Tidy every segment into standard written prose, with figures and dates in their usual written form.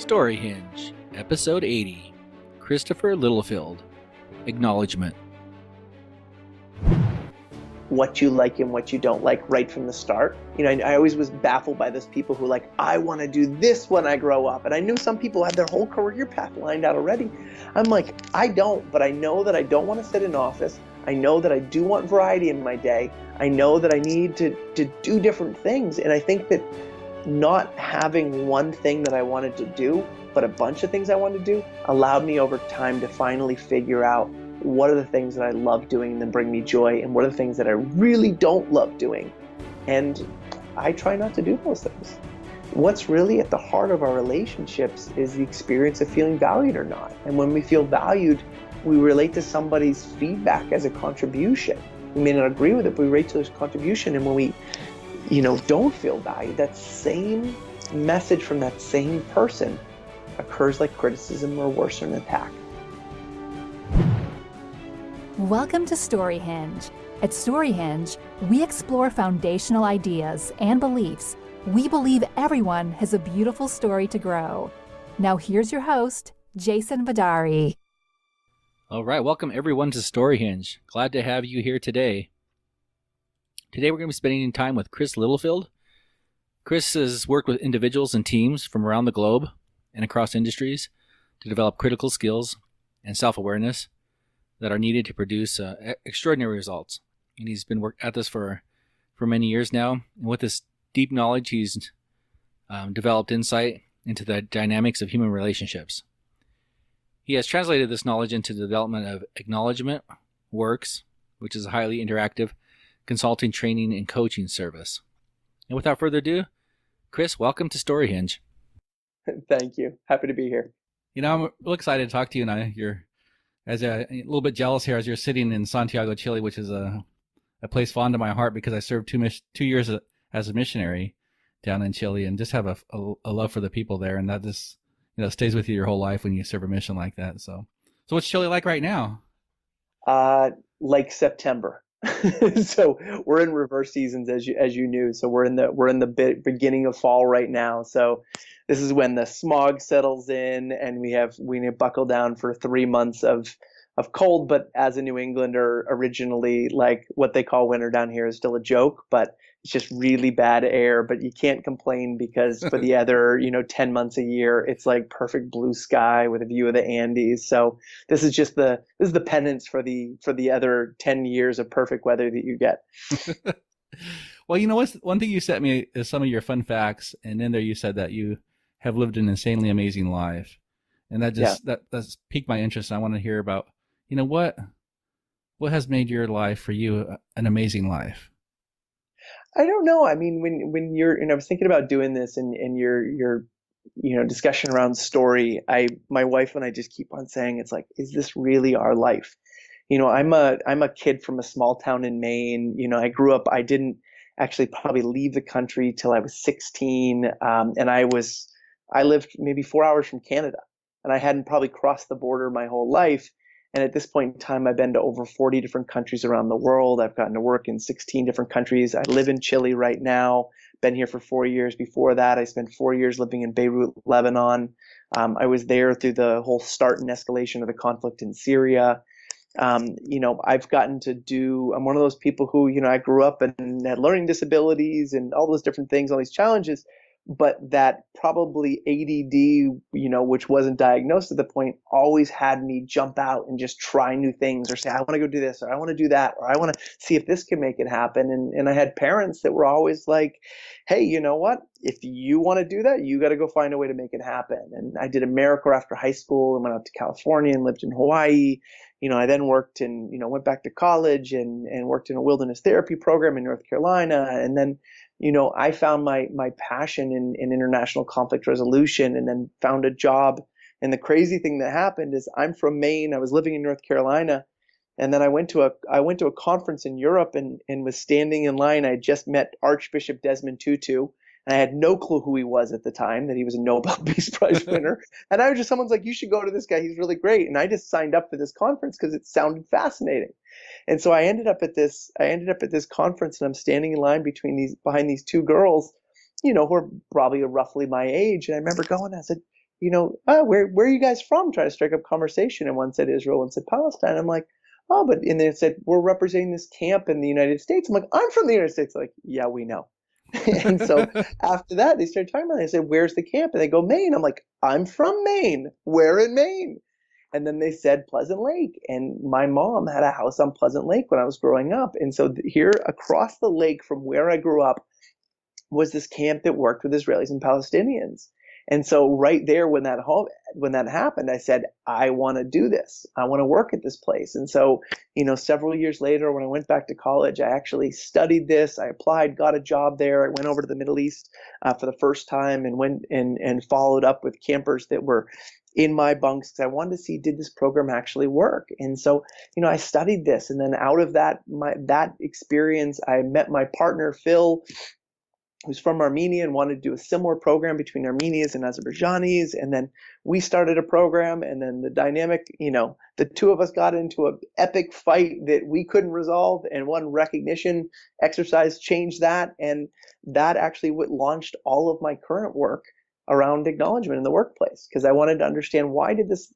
StoryHinge, Episode 80, Christopher Littlefield, Acknowledgement. What you like and what you don't like right from the start. You know, I always was baffled by those people who like, I want to do this when I grow up. And I knew some people had their whole career path lined out already. I'm like, I don't, but I know that I don't want to sit in office. I know that I do want variety in my day. I know that I need to do different things. And I think that not having one thing that I wanted to do, but a bunch of things I wanted to do, allowed me over time to finally figure out what are the things that I love doing that bring me joy, and what are the things that I really don't love doing. And I try not to do those things. What's really at the heart of our relationships is the experience of feeling valued or not. And when we feel valued, we relate to somebody's feedback as a contribution. We may not agree with it, but we relate to this contribution. And when we don't feel valued, that same message from that same person occurs like criticism or worse, an attack. Welcome to StoryHinge. At StoryHinge, we explore foundational ideas and beliefs. We believe everyone has a beautiful story to grow. Now here's your host, Jason Vidaurri. All right, welcome everyone to StoryHinge. Glad to have you here today. Today we're going to be spending time with Chris Littlefield. Chris has worked with individuals and teams from around the globe and across industries to develop critical skills and self-awareness that are needed to produce extraordinary results. And he's been at this for many years now. And with this deep knowledge, he's developed insight into the dynamics of human relationships. He has translated this knowledge into the development of Acknowledgement Works, which is a highly interactive consulting, training, and coaching service. And without further ado, Chris, welcome to StoryHinge. Thank you. Happy to be here. You know, I'm real excited to talk to you, and you're a little bit jealous here as you're sitting in Santiago, Chile, which is a place fond to my heart because I served 2 years as a missionary down in Chile, and just have a love for the people there, and that just stays with you your whole life when you serve a mission like that. So what's Chile like right now? Like September. So we're in reverse seasons, as you knew. So we're in the beginning of fall right now. So this is when the smog settles in, and we need to buckle down for 3 months of cold. But as a New Englander, originally, like what they call winter down here is still a joke, but it's just really bad air. But you can't complain because for the other 10 months a year, it's like perfect blue sky with a view of the Andes. So this is the penance for the other 10 years of perfect weather that you get. Well, what's one thing you sent me is some of your fun facts, and in there you said that you have lived an insanely amazing life, and that's piqued my interest. I want to hear about what has made your life for you an amazing life. I don't know. I mean, when you're, I was thinking about doing this and your discussion around story, my wife and I just keep on saying, it's like, is this really our life? I'm a kid from a small town in Maine. I grew up, I didn't actually probably leave the country till I was 16. And I lived maybe 4 hours from Canada, and I hadn't probably crossed the border my whole life. And at this point in time, I've been to over 40 different countries around the world. I've gotten to work in 16 different countries. I live in Chile right now, been here for 4 years. Before that, I spent 4 years living in Beirut, Lebanon. I was there through the whole start and escalation of the conflict in Syria. I've gotten to I'm one of those people who, I grew up and had learning disabilities and all those different things, all these challenges. But that probably ADD, which wasn't diagnosed at the point, always had me jump out and just try new things, or say, I want to go do this, or I want to do that, or I want to see if this can make it happen. And I had parents that were always like, hey, you know what? If you want to do that, you got to go find a way to make it happen. And I did AmeriCorps after high school and went out to California and lived in Hawaii. I then worked and, went back to college and worked in a wilderness therapy program in North Carolina. And then, I found my passion in international conflict resolution, and then found a job. And the crazy thing that happened is I'm from Maine. I was living in North Carolina. And then I went to a conference in Europe and was standing in line. I had just met Archbishop Desmond Tutu. And I had no clue who he was at the time, that he was a Nobel Peace Prize winner. And someone's like, you should go to this guy. He's really great. And I just signed up for this conference because it sounded fascinating. And so I ended up at this conference, and I'm standing in line behind these two girls, who are probably roughly my age. And I remember going, I said, where are you guys from? Trying to strike up conversation. And one said Israel, one said Palestine. I'm like, oh, and then it said, we're representing this camp in the United States. I'm like, I'm from the United States. Like, yeah, we know. And so after that, they started talking about it. I said, where's the camp? And they go, Maine. I'm like, I'm from Maine. Where in Maine? And then they said Pleasant Lake. And my mom had a house on Pleasant Lake when I was growing up. And so here across the lake from where I grew up was this camp that worked with Israelis and Palestinians. And so right there when that happened, I said, I want to do this. I want to work at this place. And so, several years later, when I went back to college, I actually studied this. I applied, got a job there. I went over to the Middle East for the first time and went and followed up with campers that were in my bunks because I wanted to see, did this program actually work? And so, I studied this. And then out of that experience, I met my partner, Phil, who's from Armenia and wanted to do a similar program between Armenians and Azerbaijanis. And then we started a program, and then the dynamic, the two of us got into an epic fight that we couldn't resolve, and one recognition exercise changed that. And that actually launched all of my current work around acknowledgement in the workplace, because I wanted to understand why did this,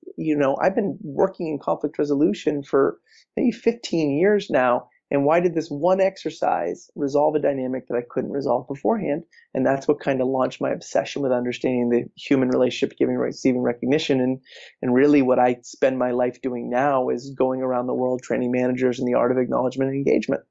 I've been working in conflict resolution for maybe 15 years now. And why did this one exercise resolve a dynamic that I couldn't resolve beforehand? And that's what kind of launched my obsession with understanding the human relationship, giving, receiving recognition. And really what I spend my life doing now is going around the world training managers in the art of acknowledgement and engagement.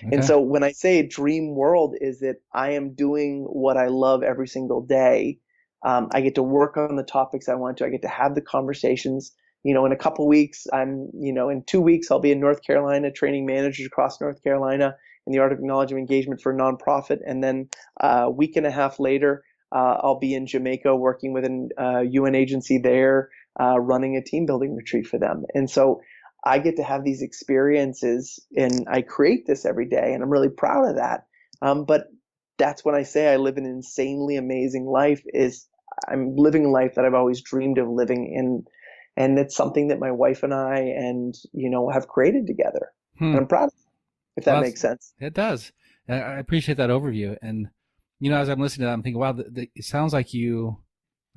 Okay. And so when I say a dream world is that I am doing what I love every single day. I get to work on the topics I want to. I get to have the conversations. In a couple weeks, in 2 weeks, I'll be in North Carolina training managers across North Carolina in the art of acknowledgement engagement for a nonprofit. And then a week and a half later, I'll be in Jamaica working with a UN agency there, running a team building retreat for them. And so I get to have these experiences, and I create this every day, and I'm really proud of that. But that's when I say I live an insanely amazing life. Is I'm living a life that I've always dreamed of living in. And it's something that my wife and I have created together. And I'm proud of it, if that makes sense. It does. I appreciate that overview. And, as I'm listening to that, I'm thinking, wow, it sounds like you,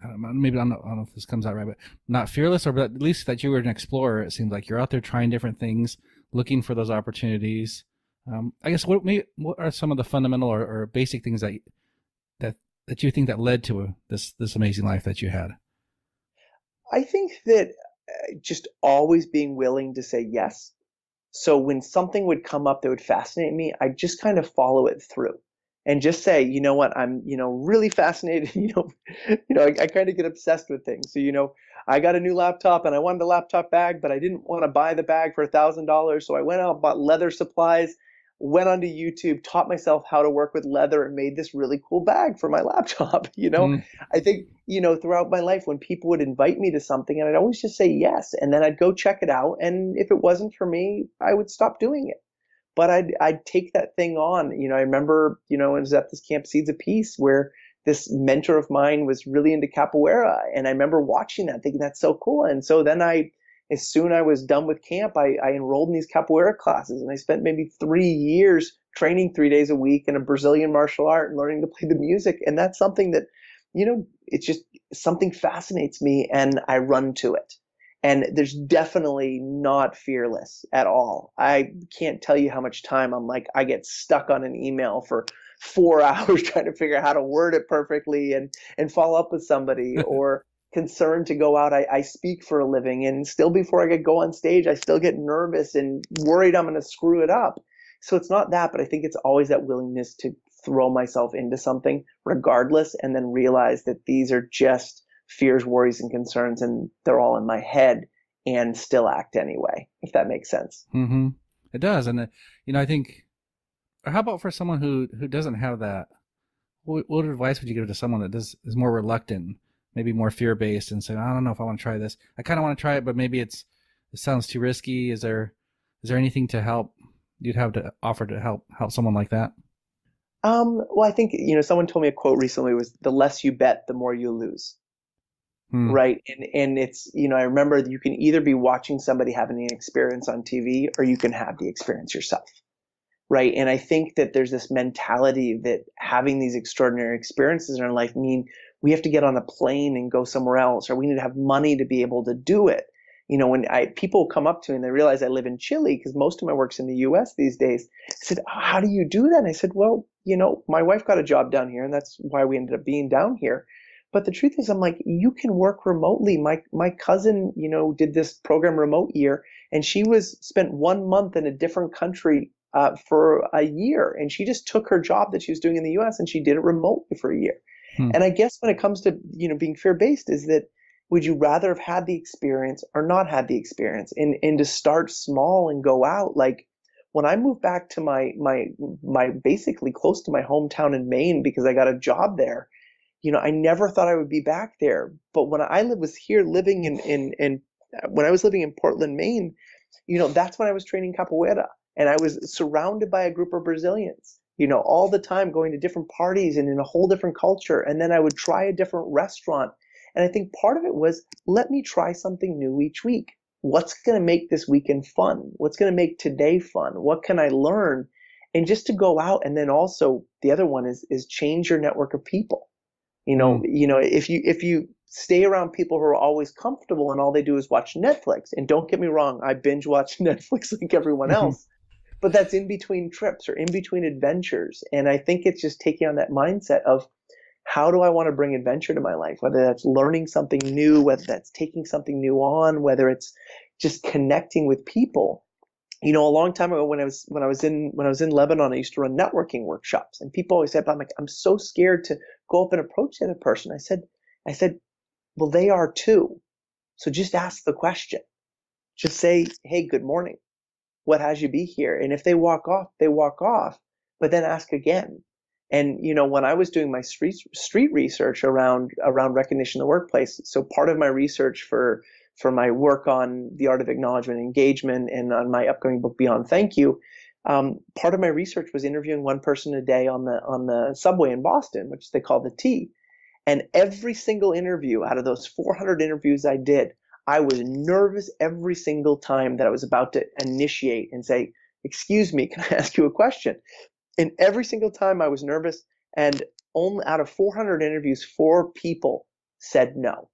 I don't know if this comes out right, but not fearless, but at least that you were an explorer. It seems like you're out there trying different things, looking for those opportunities. I guess what are some of the fundamental or basic things that you think that led to this amazing life that you had? I think that just always being willing to say yes. So when something would come up that would fascinate me, I just kind of follow it through and just say, you know what, I'm, really fascinated. I kind of get obsessed with things. So, I got a new laptop and I wanted a laptop bag, but I didn't want to buy the bag for $1,000. So I went out and bought leather supplies, went onto YouTube, taught myself how to work with leather, and made this really cool bag for my laptop. I think, throughout my life, when people would invite me to something, and I'd always just say yes, and then I'd go check it out. And if it wasn't for me, I would stop doing it. But I'd take that thing on. I remember, I was at this camp Seeds of Peace where this mentor of mine was really into capoeira. And I remember watching that, thinking that's so cool. And so then as soon as I was done with camp, I enrolled in these capoeira classes, and I spent maybe 3 years training 3 days a week in a Brazilian martial art and learning to play the music. And that's something that, it's just something fascinates me, and I run to it. And there's definitely not fearless at all. I can't tell you how much time I get stuck on an email for 4 hours trying to figure out how to word it perfectly and follow up with somebody, or concerned to go out. I speak for a living, and still before I go on stage, I still get nervous and worried I'm going to screw it up. So it's not that, but I think it's always that willingness to throw myself into something regardless, and then realize that these are just fears, worries, and concerns, and they're all in my head, and still act anyway, if that makes sense. Mm-hmm. It does. And, I think, or how about for someone who doesn't have that, what advice would you give to someone that is more reluctant, maybe more fear-based, and say, I don't know if I want to try this. I kind of want to try it, but maybe it sounds too risky. Is there anything to help you'd have to offer to help someone like that? Well, I think, someone told me a quote recently was, the less you bet, the more you lose. Right. And it's, I remember you can either be watching somebody having an experience on TV, or you can have the experience yourself. Right. And I think that there's this mentality that having these extraordinary experiences in our life mean we have to get on a plane and go somewhere else, or we need to have money to be able to do it. When people come up to me and they realize I live in Chile, because most of my work's in the US these days, I said, how do you do that? And I said, well, my wife got a job down here, and that's why we ended up being down here. But the truth is, I'm like, you can work remotely. My cousin, did this program remote year, and she spent 1 month in a different country for a year, and she just took her job that she was doing in the US and she did it remotely for a year. And I guess when it comes to being fear-based, is that, would you rather have had the experience or not had the experience? And to start small and go out. Like when I moved back to my basically close to my hometown in Maine, because I got a job there, I never thought I would be back there. But when I was here living when I was living in Portland, Maine, that's when I was training capoeira, and I was surrounded by a group of Brazilians, all the time, going to different parties and in a whole different culture. And then I would try a different restaurant. And I think part of it was, let me try something new each week. What's going to make this weekend fun? What's going to make today fun? What can I learn? And just to go out. And then also the other one is change your network of people. If you stay around people who are always comfortable and all they do is watch Netflix, and don't get me wrong, I binge watch Netflix like everyone else, but that's in between trips or in between adventures. And I think it's just taking on that mindset of, how do I want to bring adventure to my life? Whether that's learning something new, whether that's taking something new on, whether it's just connecting with people. A long time ago, when I was in Lebanon, I used to run networking workshops, and people always said, I'm so scared to go up and approach the other person. I said, well, they are too. So just ask the question. Just say, hey, good morning. What has you be here? And if they walk off, they walk off, but then ask again. And, when I was doing my street research around recognition in the workplace, so part of my research for my work on the art of acknowledgement and engagement, and on my upcoming book, Beyond Thank You, part of my research was interviewing one person a day on the subway in Boston, which they call the T. And every single interview out of those 400 interviews I did, I was nervous every single time that I was about to initiate and say, excuse me, can I ask you a question? And every single time I was nervous, and only out of 400 interviews, 4 people said no.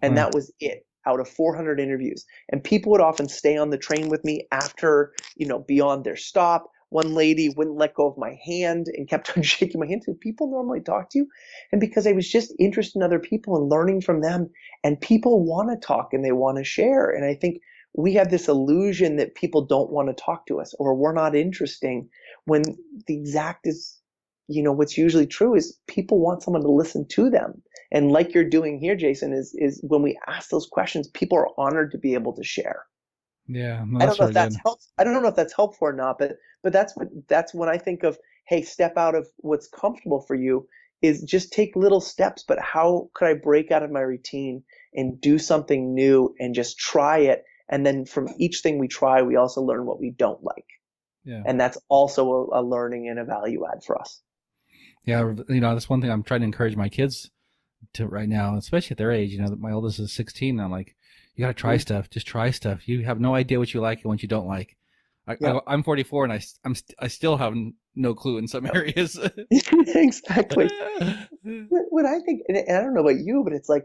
And that was it, out of 400 interviews. And people would often stay on the train with me after, beyond their stop. One lady wouldn't let go of my hand and kept on shaking my hand. So people normally talk to you. And because I was just interested in other people and learning from them, and people want to talk and they want to share. And I think we have this illusion that people don't want to talk to us, or we're not interesting, when the exact is, what's usually true is people want someone to listen to them. And like you're doing here, Jason, is when we ask those questions, people are honored to be able to share. Yeah, no, I don't know if that's helpful. I don't know if that's helpful or not, but that's when I think of, hey, step out of what's comfortable for you, is just take little steps. But how could I break out of my routine and do something new and just try it? And then from each thing we try, we also learn what we don't like. Yeah. And that's also a learning and a value add for us. Yeah, that's one thing I'm trying to encourage my kids to right now, especially at their age. My oldest is 16. And I'm like, you got to try stuff. Just try stuff. You have no idea what you like and what you don't like. I'm 44 and I still have no clue in some areas. Exactly. What I think, and I don't know about you, but it's like,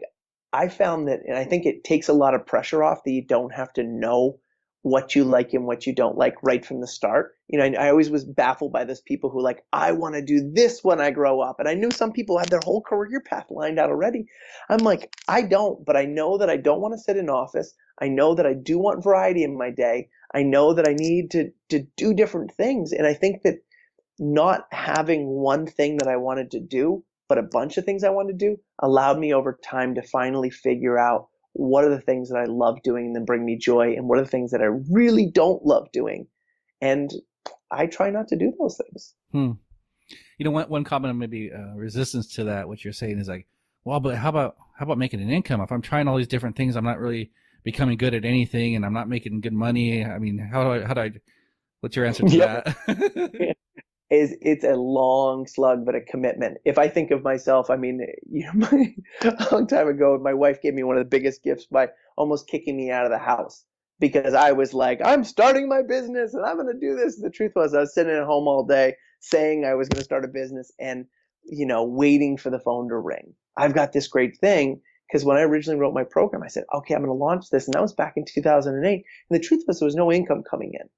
I found that, and I think it takes a lot of pressure off, that you don't have to know what you like and what you don't like right from the start. I always was baffled by those people who like, I want to do this when I grow up. And I knew some people had their whole career path lined out already. I'm like, I don't, but I know that I don't want to sit in office. I know that I do want variety in my day. I know that I need to do different things. And I think that not having one thing that I wanted to do, but a bunch of things I wanted to do, allowed me over time to finally figure out what are the things that I love doing and then bring me joy, and what are the things that I really don't love doing. And I try not to do those things. One common maybe resistance to that, what you're saying is like, well, but how about making an income? If I'm trying all these different things, I'm not really becoming good at anything, and I'm not making good money. I mean, what's your answer to that? It's a long slug, but a commitment. If I think of myself, I mean, a long time ago, my wife gave me one of the biggest gifts by almost kicking me out of the house, because I was like, I'm starting my business and I'm going to do this. And the truth was, I was sitting at home all day saying I was going to start a business. And waiting for the phone to ring. I've got this great thing. Because when I originally wrote my program, I said, okay, I'm going to launch this. And that was back in 2008. And the truth was there was no income coming in.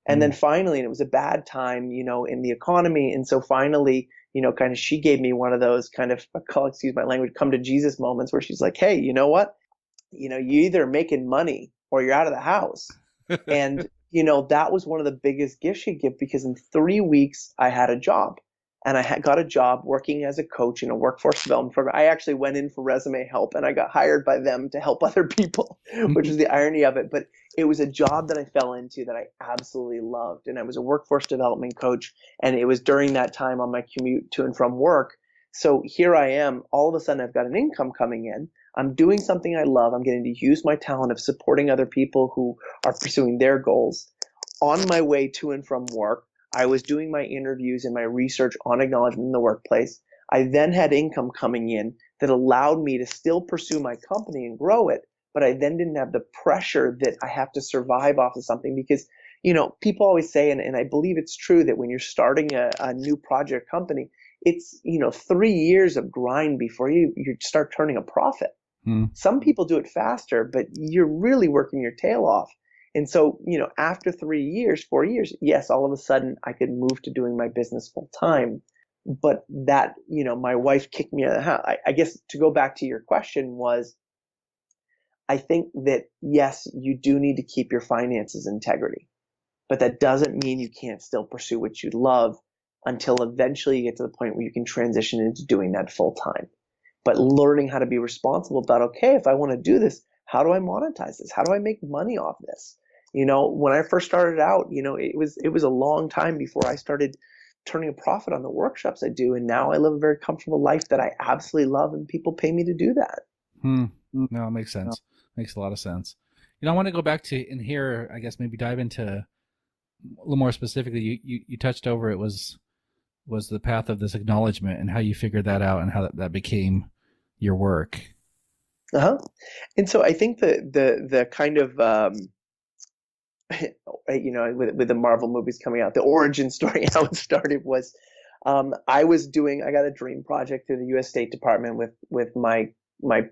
And then finally, and it was a bad time, in the economy. And so finally, kind of she gave me one of those kind of, excuse my language, come to Jesus moments where she's like, hey, you know what? You either making money or you're out of the house. And, that was one of the biggest gifts she'd give, because in 3 weeks I had a job. And I got a job working as a coach in a workforce development program. I actually went in for resume help, and I got hired by them to help other people, which is the irony of it. But it was a job that I fell into that I absolutely loved. And I was a workforce development coach. And it was during that time on my commute to and from work. So here I am, all of a sudden I've got an income coming in. I'm doing something I love. I'm getting to use my talent of supporting other people who are pursuing their goals. On my way to and from work, I was doing my interviews and my research on acknowledgement in the workplace. I then had income coming in that allowed me to still pursue my company and grow it, but I then didn't have the pressure that I have to survive off of something, because, people always say, and I believe it's true, that when you're starting a new project company, it's, 3 years of grind before you start turning a profit. Some people do it faster, but you're really working your tail off. And so, after 3 years, 4 years, yes, all of a sudden I could move to doing my business full time. But that, my wife kicked me out of the house. I guess to go back to your question was, I think that, yes, you do need to keep your finances integrity, but that doesn't mean you can't still pursue what you love until eventually you get to the point where you can transition into doing that full time. But learning how to be responsible about, okay, if I want to do this, how do I monetize this? How do I make money off this? When I first started out, it was a long time before I started turning a profit on the workshops I do. And now I live a very comfortable life that I absolutely love, and people pay me to do that. No, it makes sense. Makes a lot of sense. I want to go back to in here, I guess maybe dive into a little more specifically. You touched over it was the path of this acknowledgement and how you figured that out and how that became your work. And so I think the kind of, with the Marvel movies coming out, the origin story, how it started was, I got a dream project through the U.S. State Department with my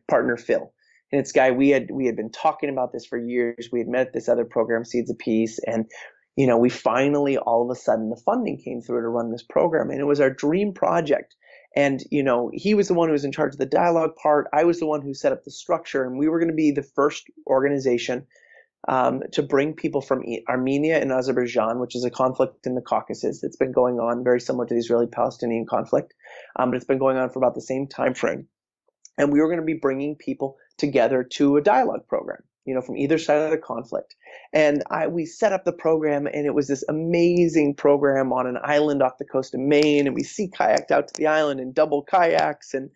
partner, Phil. And it's a guy, we had been talking about this for years. We had met at this other program, Seeds of Peace. And, we finally, all of a sudden, the funding came through to run this program. And it was our dream project. And, he was the one who was in charge of the dialogue part. I was the one who set up the structure. And we were going to be the first organization to bring people from Armenia and Azerbaijan, which is a conflict in the Caucasus that's been going on, very similar to the Israeli-Palestinian conflict. But it's been going on for about the same time frame. And we were going to be bringing people together to a dialogue program, from either side of the conflict. And we set up the program, and it was this amazing program on an island off the coast of Maine. And we sea kayaked out to the island in double kayaks. And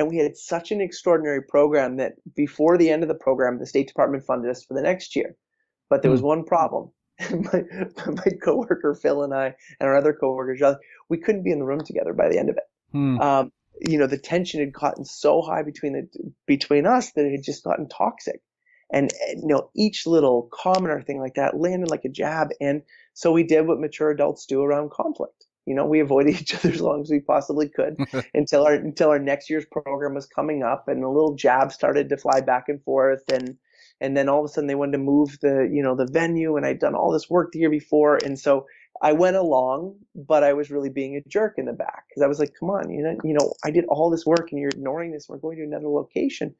we had such an extraordinary program that before the end of the program, the State Department funded us for the next year. But there was one problem. my coworker, Phil, and I, and our other coworker, John, we couldn't be in the room together by the end of it. The tension had gotten so high between us that it had just gotten toxic. And, each little comment or thing like that landed like a jab. And so we did what mature adults do around conflict. We avoided each other as long as we possibly could until our next year's program was coming up, and a little jab started to fly back and forth. And then all of a sudden they wanted to move the venue, and I'd done all this work the year before. And so I went along, but I was really being a jerk in the back, because I was like, come on, I did all this work and you're ignoring this. We're going to another location.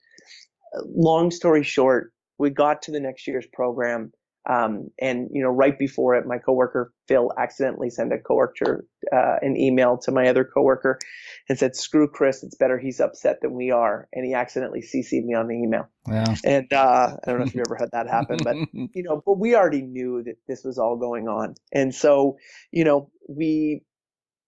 Long story short, we got to the next year's program. And right before it, my coworker Phil accidentally sent an email to my other coworker and said, "Screw Chris, it's better he's upset than we are." And he accidentally CC'd me on the email. Yeah. And I don't know if you've ever had that happen, but but we already knew that this was all going on. And so,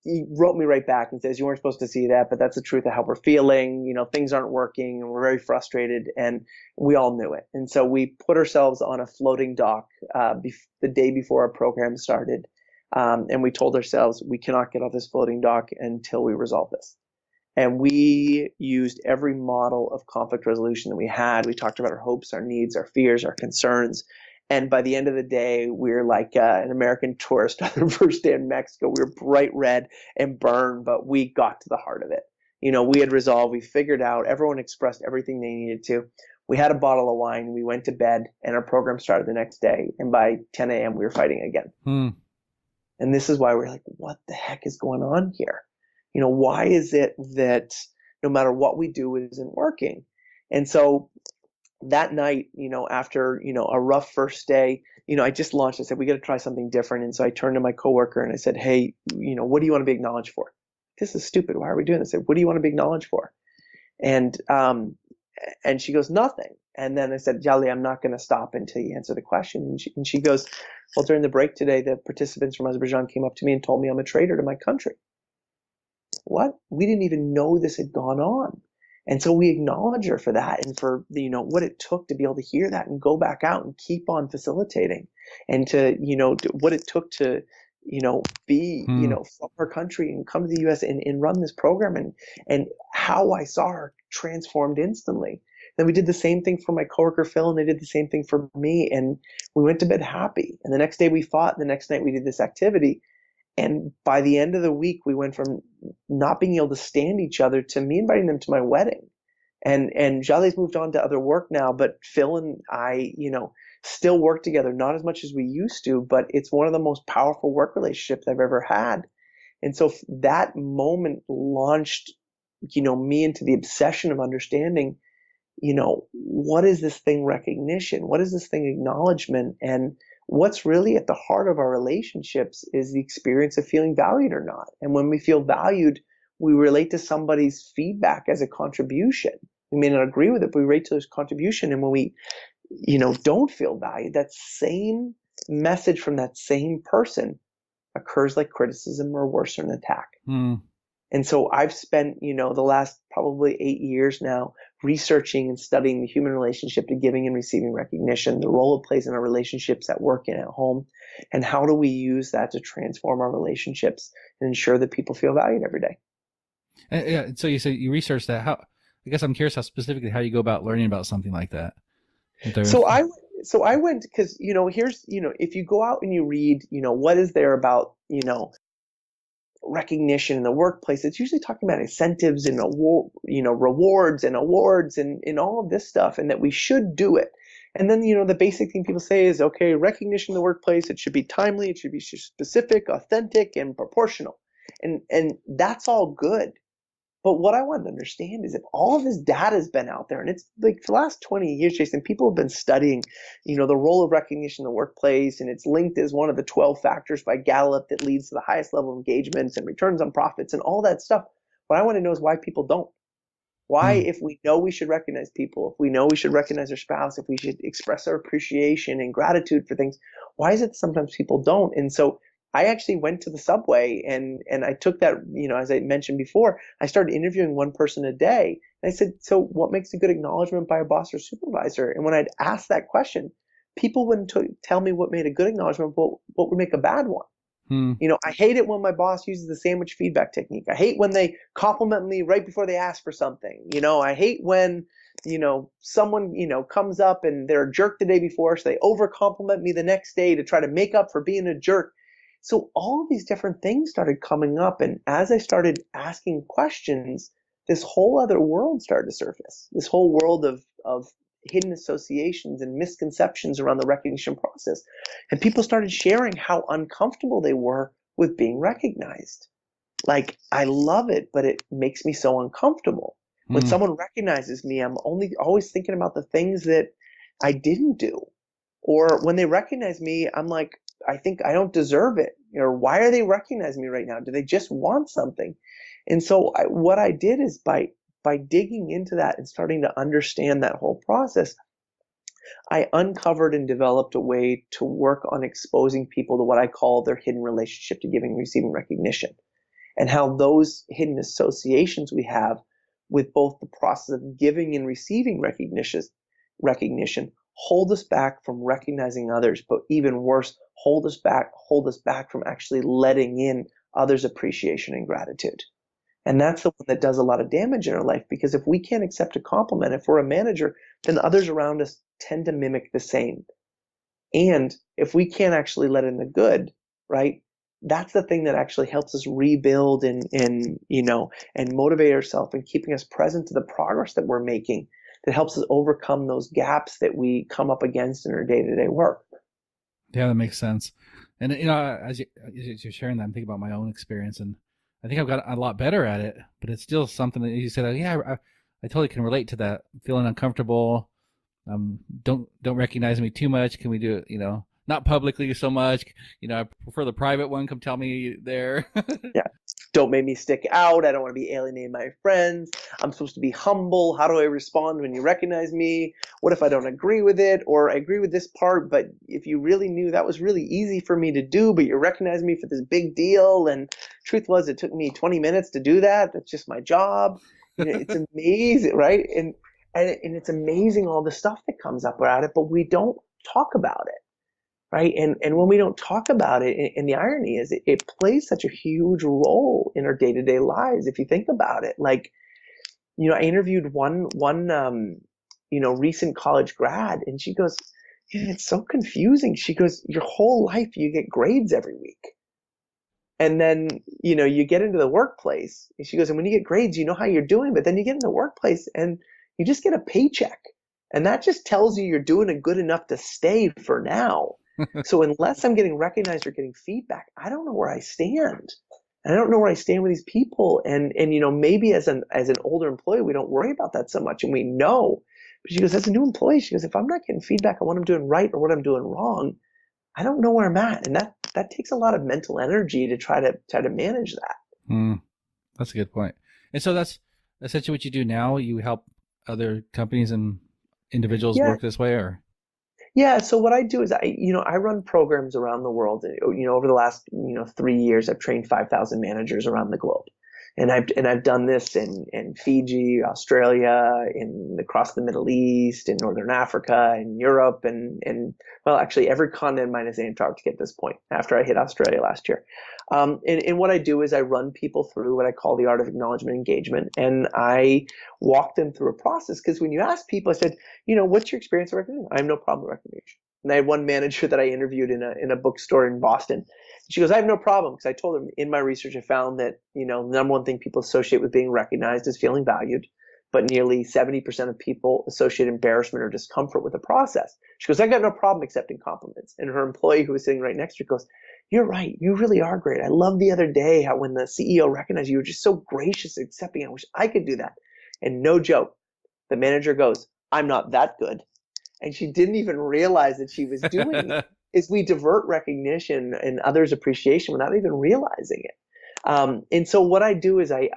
he wrote me right back and says, "You weren't supposed to see that, but that's the truth of how we're feeling. Things aren't working, and we're very frustrated." And we all knew it. And so we put ourselves on a floating dock the day before our program started. And we told ourselves, we cannot get off this floating dock until we resolve this. And we used every model of conflict resolution that we had. We talked about our hopes, our needs, our fears, our concerns. And by the end of the day, we were like an American tourist on their first day in Mexico. We were bright red and burned, but we got to the heart of it. We had resolved, we figured out, everyone expressed everything they needed to. We had a bottle of wine, we went to bed, and our program started the next day. And by 10 a.m., we were fighting again. And this is why we're like, what the heck is going on here? Why is it that no matter what we do, it isn't working? And so that night, after, a rough first day, I just launched, I said, we got to try something different. And so I turned to my coworker and I said, hey, what do you want to be acknowledged for? This is stupid. Why are we doing this? I said, what do you want to be acknowledged for? And she goes, nothing. And then I said, Jali, I'm not going to stop until you answer the question. And she goes, well, during the break today, the participants from Azerbaijan came up to me and told me I'm a traitor to my country. What? We didn't even know this had gone on. And so we acknowledge her for that and for what it took to be able to hear that and go back out and keep on facilitating, and to what it took to be from her country and come to the US and run this program, and how I saw her transformed instantly. Then we did the same thing for my coworker Phil, and they did the same thing for me, and we went to bed happy. And the next day we fought, and the next night we did this activity. And by the end of the week, we went from not being able to stand each other to me inviting them to my wedding. And Jale's moved on to other work now, but Phil and I, still work together, not as much as we used to, but it's one of the most powerful work relationships I've ever had. And so that moment launched, me into the obsession of understanding, what is this thing recognition? What is this thing acknowledgement? And what's really at the heart of our relationships is the experience of feeling valued or not. And when we feel valued, we relate to somebody's feedback as a contribution. We may not agree with it, but we relate to this contribution. And when we, don't feel valued, that same message from that same person occurs like criticism or worse, an attack. And so I've spent, the last probably 8 years now researching and studying the human relationship to giving and receiving recognition, the role it plays in our relationships at work and at home, and how do we use that to transform our relationships and ensure that people feel valued every day. Yeah. So you say you researched that. I guess I'm curious how you go about learning about something like that. So I went, because, here's, if you go out and you read, what is there about, recognition in the workplace, it's usually talking about incentives and rewards and awards and all of this stuff, and that we should do it. And then the basic thing people say is, okay, recognition in the workplace, it should be timely, it should be specific, authentic, and proportional, and that's all good. But what I want to understand is, if all of this data has been out there, and it's like for the last 20 years, Jason, people have been studying, the role of recognition in the workplace, and it's linked as one of the 12 factors by Gallup that leads to the highest level of engagements and returns on profits and all that stuff. What I want to know is why people don't. Why, if we know we should recognize people, if we know we should recognize our spouse, if we should express our appreciation and gratitude for things, why is it that sometimes people don't? And so I actually went to the subway and I took that, as I mentioned before, I started interviewing one person a day. And I said, so what makes a good acknowledgement by a boss or supervisor? And when I'd ask that question, people wouldn't tell me what made a good acknowledgement, but what would make a bad one. I hate it when my boss uses the sandwich feedback technique. I hate when they compliment me right before they ask for something. I hate when, someone, comes up and they're a jerk the day before, so they over compliment me the next day to try to make up for being a jerk. So all of these different things started coming up. And as I started asking questions, this whole other world started to surface, this whole world of hidden associations and misconceptions around the recognition process. And people started sharing how uncomfortable they were with being recognized. Like, I love it, but it makes me so uncomfortable. When someone recognizes me, I'm always thinking about the things that I didn't do. Or when they recognize me, I'm like, I think I don't deserve it. Or why are they recognizing me right now? Do they just want something? And so what I did is by digging into that and starting to understand that whole process, I uncovered and developed a way to work on exposing people to what I call their hidden relationship to giving and receiving recognition, and how those hidden associations we have with both the process of giving and receiving recognition hold us back from recognizing others, but even worse, hold us back from actually letting in others' appreciation and gratitude. And that's the one that does a lot of damage in our life, because if we can't accept a compliment, if we're a manager, then others around us tend to mimic the same. And if we can't actually let in the good, right, that's the thing that actually helps us rebuild and motivate ourselves and keeping us present to the progress that we're making, that helps us overcome those gaps that we come up against in our day-to-day work. Yeah, that makes sense. And as you're sharing that, I'm thinking about my own experience, and I think I've got a lot better at it. But it's still something that you said, I totally can relate to that. Feeling uncomfortable. Don't recognize me too much. Can we do it? Not publicly so much. I prefer the private one. Come tell me there. Yeah. Don't make me stick out. I don't want to be alienating my friends. I'm supposed to be humble. How do I respond when you recognize me? What if I don't agree with it? Or I agree with this part, but if you really knew that was really easy for me to do, but you recognize me for this big deal. And truth was, it took me 20 minutes to do that. That's just my job. It's amazing, right? And it's amazing all the stuff that comes up about it, but we don't talk about it. Right. And when we don't talk about it, and the irony is it plays such a huge role in our day-to-day lives. If you think about it, like, I interviewed one recent college grad, and she goes, it's so confusing. She goes, your whole life you get grades every week. And then, you get into the workplace, and she goes, and when you get grades, you know how you're doing, but then you get in the workplace and you just get a paycheck. And that just tells you you're doing it good enough to stay for now. So unless I'm getting recognized or getting feedback, I don't know where I stand. And I don't know where I stand with these people. And maybe as an older employee, we don't worry about that so much, and we know. But she goes, as a new employee, she goes, if I'm not getting feedback on what I'm doing right or what I'm doing wrong, I don't know where I'm at. And that takes a lot of mental energy to try to manage that. That's a good point. And so that's essentially what you do now. You help other companies and individuals work this way, or? Yeah. So what I do is I run programs around the world. Over the last 3 years, I've trained 5,000 managers around the globe, and I've done this in Fiji, Australia, across the Middle East, in Northern Africa, in Europe, and well, actually every continent minus Antarctica at this point. After I hit Australia last year, and what I do is I run people through what I call the art of acknowledgement engagement, and I walk them through a process. Because when you ask people, I said, what's your experience of recognition? I have no problem with recognition. And I had one manager that I interviewed in a bookstore in Boston. She goes, I have no problem, because I told her in my research I found that the number one thing people associate with being recognized is feeling valued, but nearly 70% of people associate embarrassment or discomfort with the process. She goes, I got no problem accepting compliments. And her employee, who was sitting right next to her, goes, you're right. You really are great. I love the other day how when the CEO recognized you were just so gracious and accepting. I wish I could do that. And no joke, the manager goes, I'm not that good. And she didn't even realize that she was doing it. Is we divert recognition and others' appreciation without even realizing it. And so what I do is I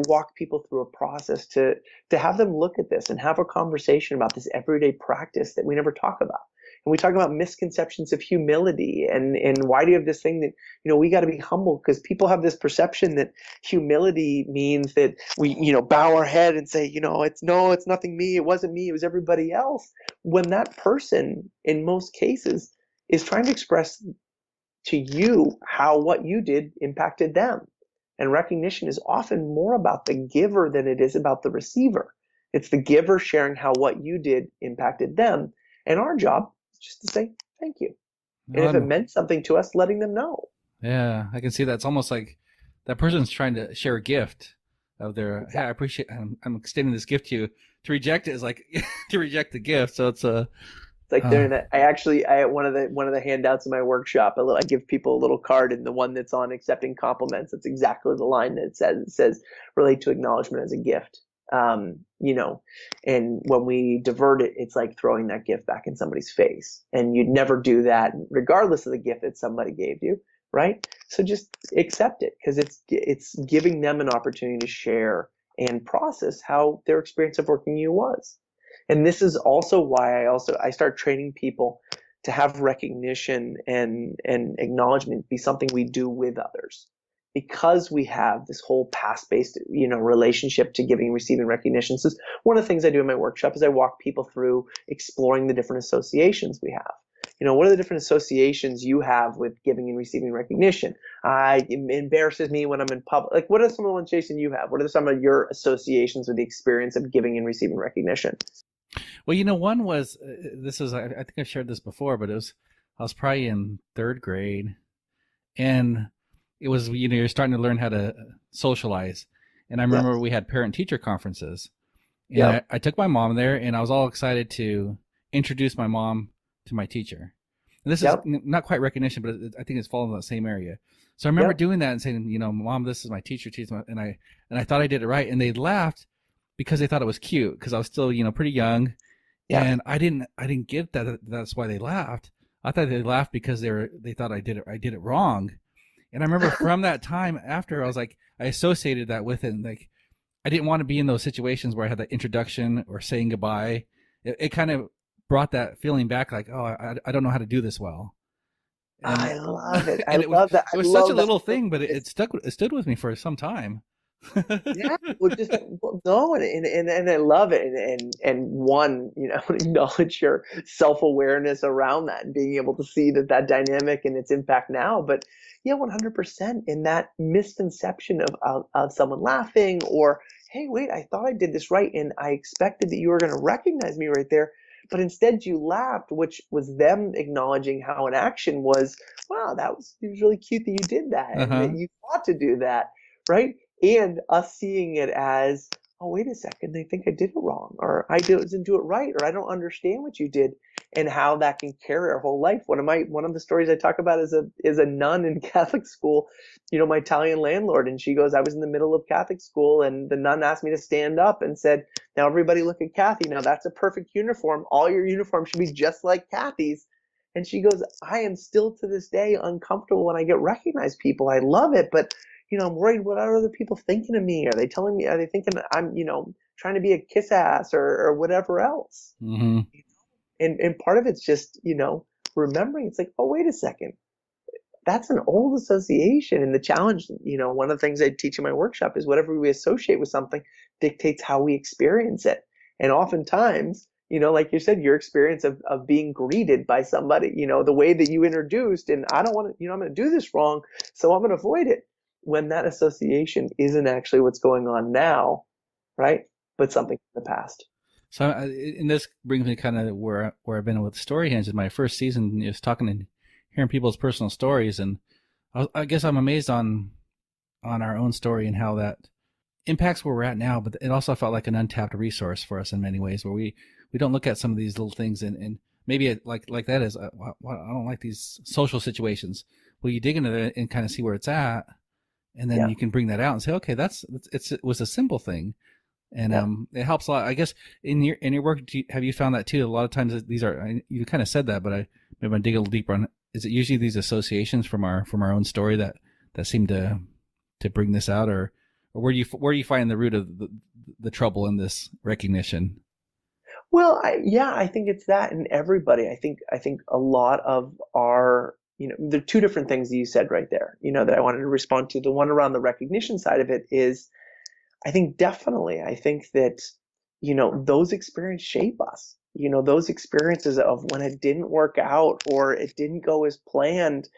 walk people through a process to have them look at this and have a conversation about this everyday practice that we never talk about. And we talk about misconceptions of humility and why do you have this thing that, we got to be humble, because people have this perception that humility means that we, bow our head and say, it's nothing me. It wasn't me. It was everybody else. When that person, in most cases, is trying to express to you how what you did impacted them. And recognition is often more about the giver than it is about the receiver. It's the giver sharing how what you did impacted them. And our job is just to say thank you. And if it meant something to us, letting them know. Yeah, I can see that. It's almost like that person's trying to share a gift of their, hey, I appreciate, I'm extending this gift to you. To reject it is like to reject the gift. So it's a... Like I one of the handouts in my workshop, I give people a little card, and the one that's on accepting compliments, that's exactly the line that it says relate to acknowledgement as a gift. And when we divert it, it's like throwing that gift back in somebody's face, and you'd never do that regardless of the gift that somebody gave you, right? So just accept it, because it's giving them an opportunity to share and process how their experience of working with you was. And this is also why I start training people to have recognition and acknowledgement be something we do with others, because we have this whole past-based, relationship to giving and receiving recognition. So one of the things I do in my workshop is I walk people through exploring the different associations we have. What are the different associations you have with giving and receiving recognition? It embarrasses me when I'm in public. Like, what are some of the ones, Jason, you have? What are some of your associations with the experience of giving and receiving recognition? Well, one was, I think I've shared this before, but it was I was probably in third grade, and it was, you're starting to learn how to socialize. And I remember we had parent-teacher conferences, and I took my mom there, and I was all excited to introduce my mom to my teacher. And this is not quite recognition, but I think it's falling in that same area. So I remember doing that and saying, Mom, this is my teacher. And I thought I did it right. And they laughed because they thought it was cute, because I was still, pretty young. Yeah. And I didn't get that. That's why they laughed. I thought they laughed because they thought I did it wrong. And I remember from that time after, I was like, I associated that with it. And like, I didn't want to be in those situations where I had that introduction or saying goodbye. It kind of brought that feeling back, like, oh, I don't know how to do this well. And, I love it. I love that. It was such a little thing, but it stood with me for some time. Yeah, well, no, and I love it, and one, acknowledge your self-awareness around that and being able to see that dynamic and its impact now. But yeah, 100% in that misconception of someone laughing, or, hey, wait, I thought I did this right, and I expected that you were going to recognize me right there. But instead you laughed, which was them acknowledging how an action was, wow, it was really cute that you did that, and that you thought to do that, right? And us seeing it as, oh, wait a second, they think I did it wrong, or I didn't do it right, or I don't understand what you did, and how that can carry our whole life. One of the stories I talk about is a nun in Catholic school, my Italian landlord, and she goes, I was in the middle of Catholic school, and the nun asked me to stand up and said, now everybody look at Kathy. Now that's a perfect uniform. All your uniforms should be just like Kathy's. And she goes, I am still to this day uncomfortable when I get recognized people. I love it, but I'm worried, what are other people thinking of me? Are they thinking I'm, trying to be a kiss ass or whatever else? Mm-hmm. And part of it's just, remembering, it's like, oh, wait a second. That's an old association. And the challenge, one of the things I teach in my workshop is whatever we associate with something dictates how we experience it. And oftentimes, like you said, your experience of being greeted by somebody, the way that you introduced, and I don't want to, I'm going to do this wrong, so I'm going to avoid it. When that association isn't actually what's going on now, right? But something in the past. So, and this brings me kind of where I've been with StoryHinge in my first season, is talking and hearing people's personal stories, and I guess I'm amazed on our own story and how that impacts where we're at now. But it also felt like an untapped resource for us in many ways, where we don't look at some of these little things, and maybe like that is, I don't like these social situations. Well, you dig into it and kind of see where it's at. And then you can bring that out and say, okay, it was a simple thing. And it helps a lot. I guess in your work, have you found that too? A lot of times these are, you kind of said that, but maybe I dig a little deeper on, is it usually these associations from our own story that seem to bring this out, or where do you find the root of the trouble in this recognition? Well, I think it's that in everybody. I think a lot of our, there are two different things that you said right there, that I wanted to respond to. The one around the recognition side of it is, I think that, those experiences shape us. Those experiences of when it didn't work out or it didn't go as planned,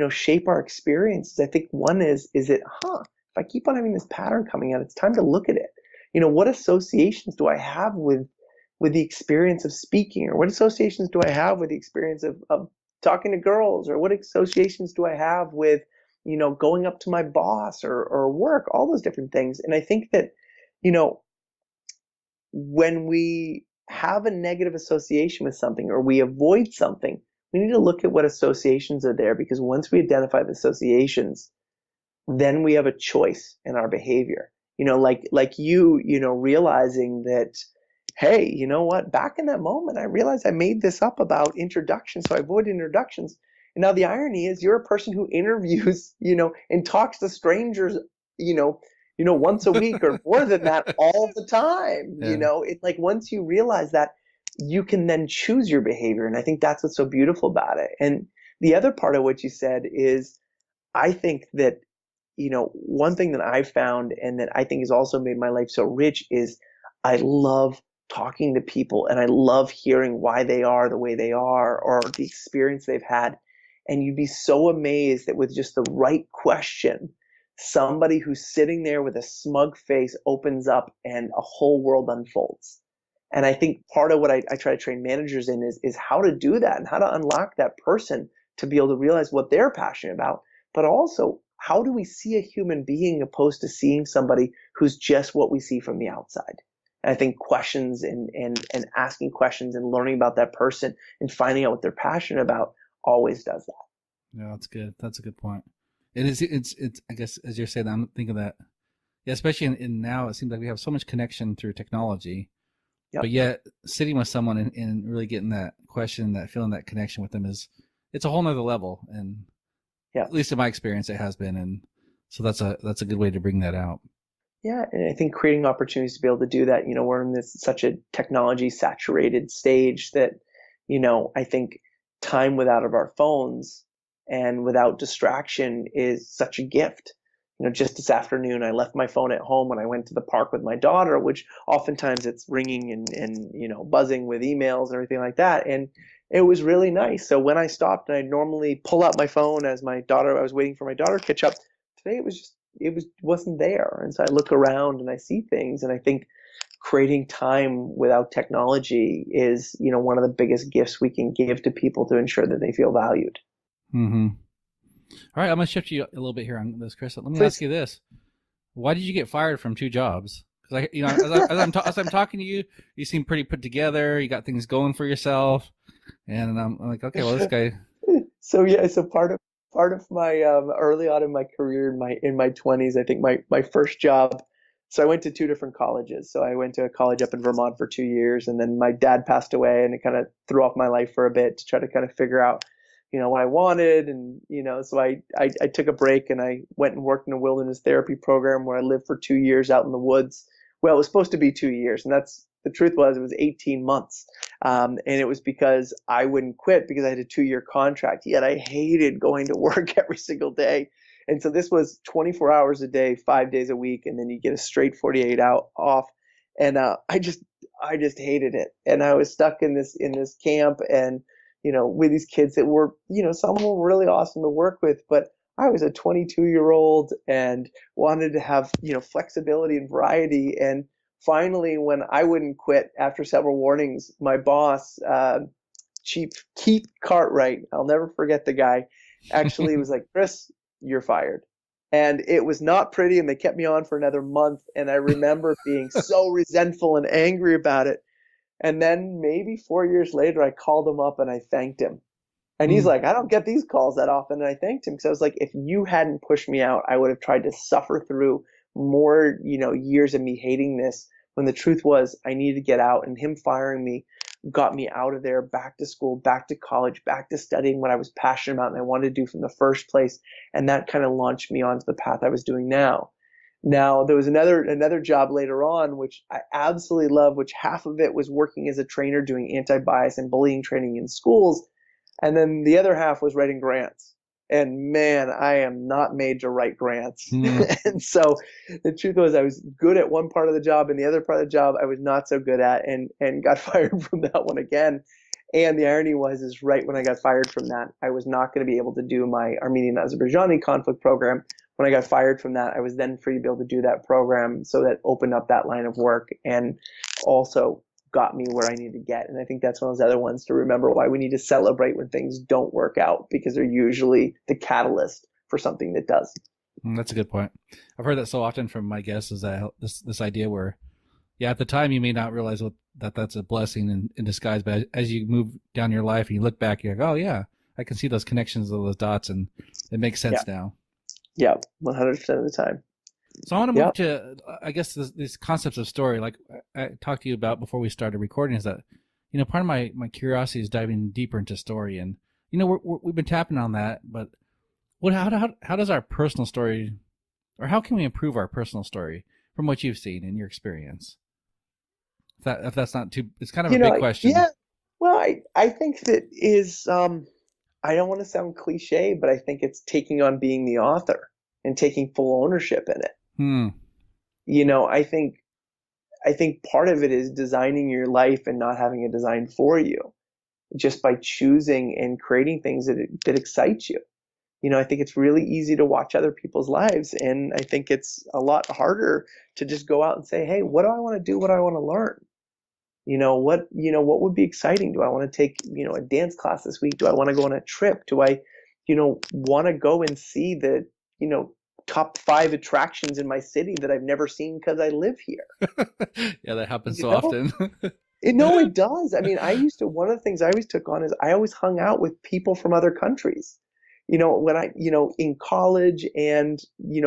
shape our experiences. I think one is it, if I keep on having this pattern coming out, it's time to look at it. What associations do I have with the experience of speaking, or what associations do I have with the experience of talking to girls, or what associations do I have with, going up to my boss or work, all those different things. And I think that, when we have a negative association with something, or we avoid something, we need to look at what associations are there, because once we identify the associations, then we have a choice in our behavior. Like you realizing that, hey, you know what? Back in that moment, I realized I made this up about introductions, so I avoid introductions. And now the irony is, you're a person who interviews, and talks to strangers, once a week or more than that all the time. Yeah. It's like, once you realize that, you can then choose your behavior. And I think that's what's so beautiful about it. And the other part of what you said is, I think that, one thing that I've found, and that I think has also made my life so rich, is I love talking to people, and I love hearing why they are the way they are, or the experience they've had. And you'd be so amazed that with just the right question, somebody who's sitting there with a smug face opens up and a whole world unfolds. And I think part of what I try to train managers in is how to do that and how to unlock that person to be able to realize what they're passionate about, but also how do we see a human being opposed to seeing somebody who's just what we see from the outside. And I think questions and asking questions and learning about that person and finding out what they're passionate about always does that. Yeah, that's good. That's a good point. It's I guess, as you're saying, I'm thinking that, yeah, especially in now, it seems like we have so much connection through technology, Yep. but yet sitting with someone and really getting that question, that feeling, that connection with them it's a whole nother level. And at least in my experience, it has been. And so that's a good way to bring that out. Yeah, and I think creating opportunities to be able to do that, we're in such a technology saturated stage that, I think time without of our phones and without distraction is such a gift. Just this afternoon, I left my phone at home when I went to the park with my daughter, which oftentimes it's ringing and buzzing with emails and everything like that. And it was really nice. So when I stopped, and I normally pull out my phone as I was waiting for my daughter to catch up. Today it wasn't there. And so I look around and I see things, and I think creating time without technology is, one of the biggest gifts we can give to people to ensure that they feel valued. Mm-hmm. All right, I'm going to shift you a little bit here on this, Chris. Let me ask you this. Why did you get fired from 2 jobs? Because as I'm talking to you, you seem pretty put together. You got things going for yourself. And I'm like, okay, well, this guy. So part of my early on in my career in my 20s, I think my first job. So I went to 2 different colleges. So I went to a college up in Vermont for 2 years, and then my dad passed away, and it kind of threw off my life for a bit to try to kind of figure out, what I wanted. And, so I took a break and I went and worked in a wilderness therapy program where I lived for 2 years out in the woods. Well, it was supposed to be 2 years, and the truth was it was 18 months. And it was because I wouldn't quit because I had a 2-year contract, yet I hated going to work every single day. And so this was 24 hours a day, 5 days a week, and then you get a straight 48 out off. And I just hated it. And I was stuck in this camp, and with these kids that were, some of them were really awesome to work with, but I was a 22-year-old and wanted to have, flexibility and variety. And finally, when I wouldn't quit after several warnings, my boss, Chief Keith Cartwright, I'll never forget the guy, actually was like, Chris, you're fired. And it was not pretty, and they kept me on for another month. And I remember being so resentful and angry about it. And then maybe 4 years later, I called him up and I thanked him. And he's like, I don't get these calls that often. And I thanked him because I was like, if you hadn't pushed me out, I would have tried to suffer through more, years of me hating this, when the truth was I needed to get out. And him firing me got me out of there, back to school, back to college, back to studying what I was passionate about and I wanted to do from the first place. And that kind of launched me onto the path I was doing now. Now, there was another job later on, which I absolutely love, which half of it was working as a trainer doing anti-bias and bullying training in schools. And then the other half was writing grants. And man, I am not made to write grants. And so the truth was I was good at one part of the job, and the other part of the job I was not so good at, and got fired from that one again. And the irony is right when I got fired from that, I was not going to be able to do my Armenian-Azerbaijani conflict program. When I got fired from that, I was then free to be able to do that program. So that opened up that line of work and also got me where I need to get. And I think that's one of those other ones to remember, why we need to celebrate when things don't work out, because they're usually the catalyst for something that does. That's a good point. I've heard that so often from my guests, is that this idea where, yeah, at the time you may not realize that's a blessing in disguise, but as you move down your life and you look back, you're like, oh yeah, I can see those connections of those dots, and it makes sense now. Yeah, 100% of the time. So I want to move to, I guess, these concepts of story, like I talked to you about before we started recording, is that, part of my curiosity is diving deeper into story. And, we've been tapping on that, but how does our personal story, or how can we improve our personal story from what you've seen in your experience? If that's not too, it's kind of a big question. Yeah. Well, I think that is, I don't want to sound cliche, but I think it's taking on being the author and taking full ownership in it. I think part of it is designing your life and not having it designed for you, just by choosing and creating things that excite you. I think it's really easy to watch other people's lives, and I think it's a lot harder to just go out and say, hey, what do I want to do? What do I want to learn? What would be exciting? Do I want to take, a dance class this week? Do I want to go on a trip? Do I, want to go and see the, top 5 attractions in my city that I've never seen because I live here? Yeah, that happens so often. It does. I mean, one of the things I always took on is I always hung out with people from other countries. When I, in college and,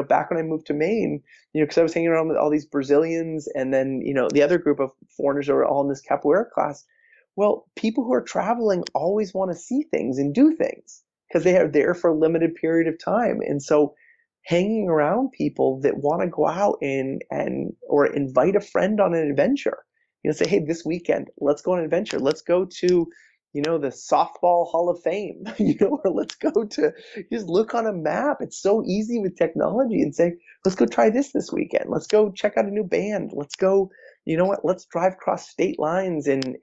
back when I moved to Maine, because I was hanging around with all these Brazilians and then, the other group of foreigners that were all in this capoeira class. Well, people who are traveling always want to see things and do things because they are there for a limited period of time. And so hanging around people that want to go out or invite a friend on an adventure, say, hey, this weekend, let's go on an adventure. Let's go to, the softball Hall of Fame, or let's go to, just look on a map. It's so easy with technology and say, let's go try this weekend. Let's go check out a new band. Let's go, let's drive across state lines and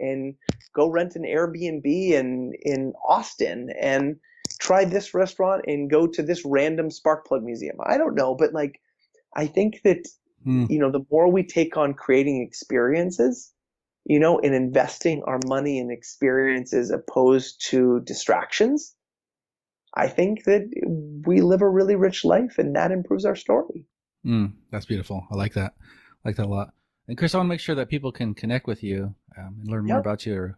go rent an Airbnb in Austin and try this restaurant and go to this random spark plug museum. I don't know, but I think that, the more we take on creating experiences, and investing our money in experiences opposed to distractions, I think that we live a really rich life and that improves our story. That's beautiful. I like that. I like that a lot. And Chris, I want to make sure that people can connect with you and learn more about you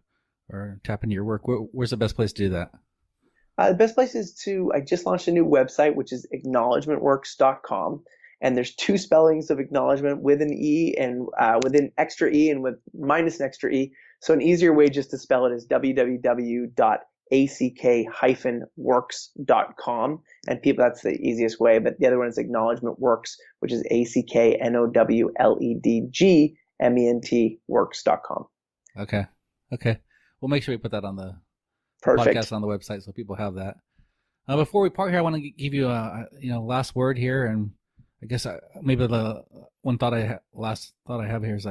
or tap into your work. Where's the best place to do that? The best place is I just launched a new website, which is acknowledgementworks.com. And there's 2 spellings of acknowledgement with an E and with an extra E and with minus an extra E. So an easier way just to spell it is www.ack-works.com. And that's the easiest way. But the other one is Acknowledgement Works, which is ACKNOWLEDGMENT works.com. Okay. We'll make sure we put that on the Perfect. podcast on the website so people have that. Before we part here, I want to give you a last word here, and I guess maybe the last thought I have here is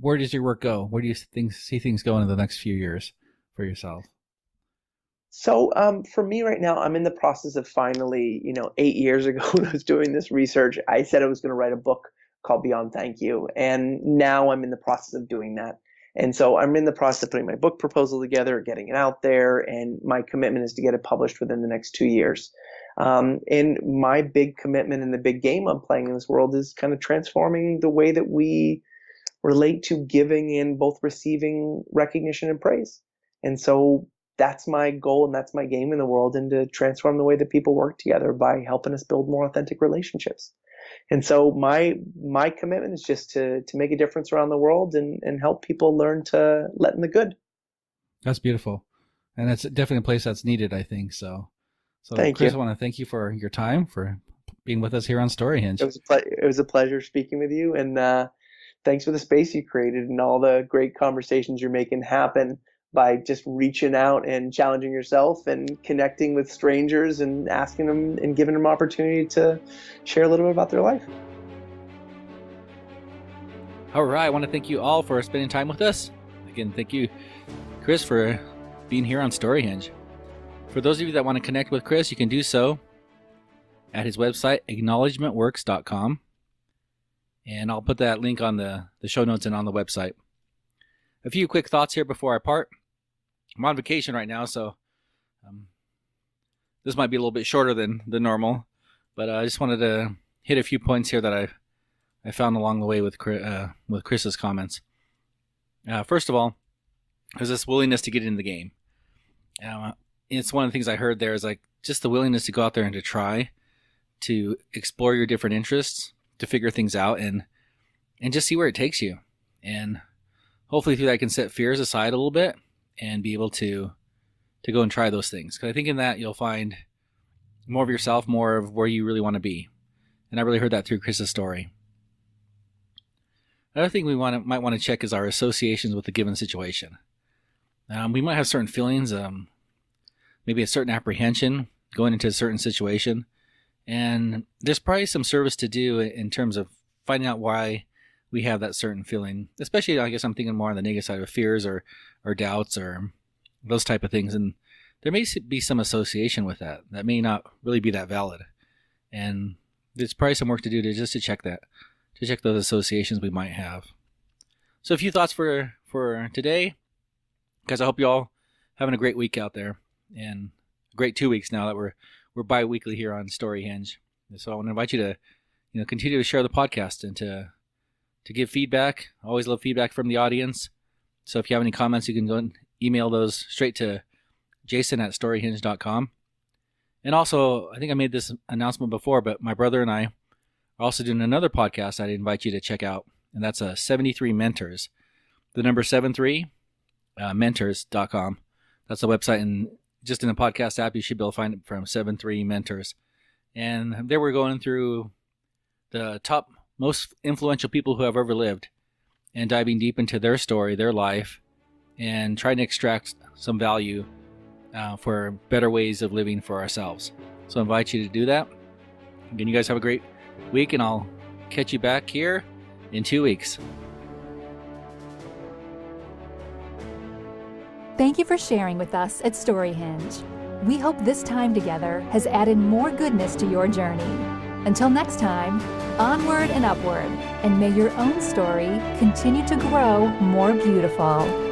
where does your work go? Where do you see things going in the next few years for yourself? So for me right now, I'm in the process of finally, 8 years ago when I was doing this research, I said I was going to write a book called Beyond Thank You. And now I'm in the process of doing that. And so I'm in the process of putting my book proposal together, getting it out there, and my commitment is to get it published within the next 2 years. And my big commitment and the big game I'm playing in this world is kind of transforming the way that we relate to giving and both receiving recognition and praise. And so that's my goal and that's my game in the world, and to transform the way that people work together by helping us build more authentic relationships. And so my commitment is just to make a difference around the world and help people learn to let in the good. That's beautiful. And that's definitely a place that's needed, I think. So Chris, I want to thank you for your time, for being with us here on StoryHinge. It was a pleasure speaking with you, and thanks for the space you created and all the great conversations you're making happen by just reaching out and challenging yourself and connecting with strangers and asking them and giving them opportunity to share a little bit about their life. All right. I want to thank you all for spending time with us. Again, thank you, Chris, for being here on StoryHinge. For those of you that want to connect with Chris, you can do so at his website, acknowledgementworks.com. And I'll put that link on the show notes and on the website. A few quick thoughts here before I part. I'm on vacation right now, so this might be a little bit shorter than normal, but I just wanted to hit a few points here that I found along the way with Chris's comments. First of all, there's this willingness to get in the game. It's one of the things I heard there is just the willingness to go out there and to try to explore your different interests, to figure things out, and just see where it takes you. And hopefully through that I can set fears aside a little bit and be able to go and try those things. Because I think in that you'll find more of yourself, more of where you really want to be. And I really heard that through Chris's story. Another thing we might want to check is our associations with a given situation. We might have certain feelings, maybe a certain apprehension going into a certain situation. And there's probably some service to do in terms of finding out why we have that certain feeling, especially, I guess I'm thinking more on the negative side of fears or doubts or those type of things. And there may be some association with that may not really be that valid. And there's probably some work to do to check that, to check those associations we might have. So a few thoughts for for today. Guys, I hope you all having a great week out there, and a great 2 weeks now that we're bi-weekly here on StoryHinge. So I want to invite you to continue to share the podcast and to give feedback. I always love feedback from the audience. So if you have any comments, you can go and email those straight to jason@storyhinge.com. And also, I think I made this announcement before, but my brother and I are also doing another podcast I'd invite you to check out, and that's 73 Mentors. The number 73, mentors.com. That's the website, and just in the podcast app, you should be able to find it from 73 Mentors. And there we're going through the top most influential people who have ever lived and diving deep into their story, their life, and trying to extract some value for better ways of living for ourselves. So I invite you to do that. Again, you guys have a great week, and I'll catch you back here in 2 weeks. Thank you for sharing with us at StoryHinge. We hope this time together has added more goodness to your journey. Until next time, onward and upward, and may your own story continue to grow more beautiful.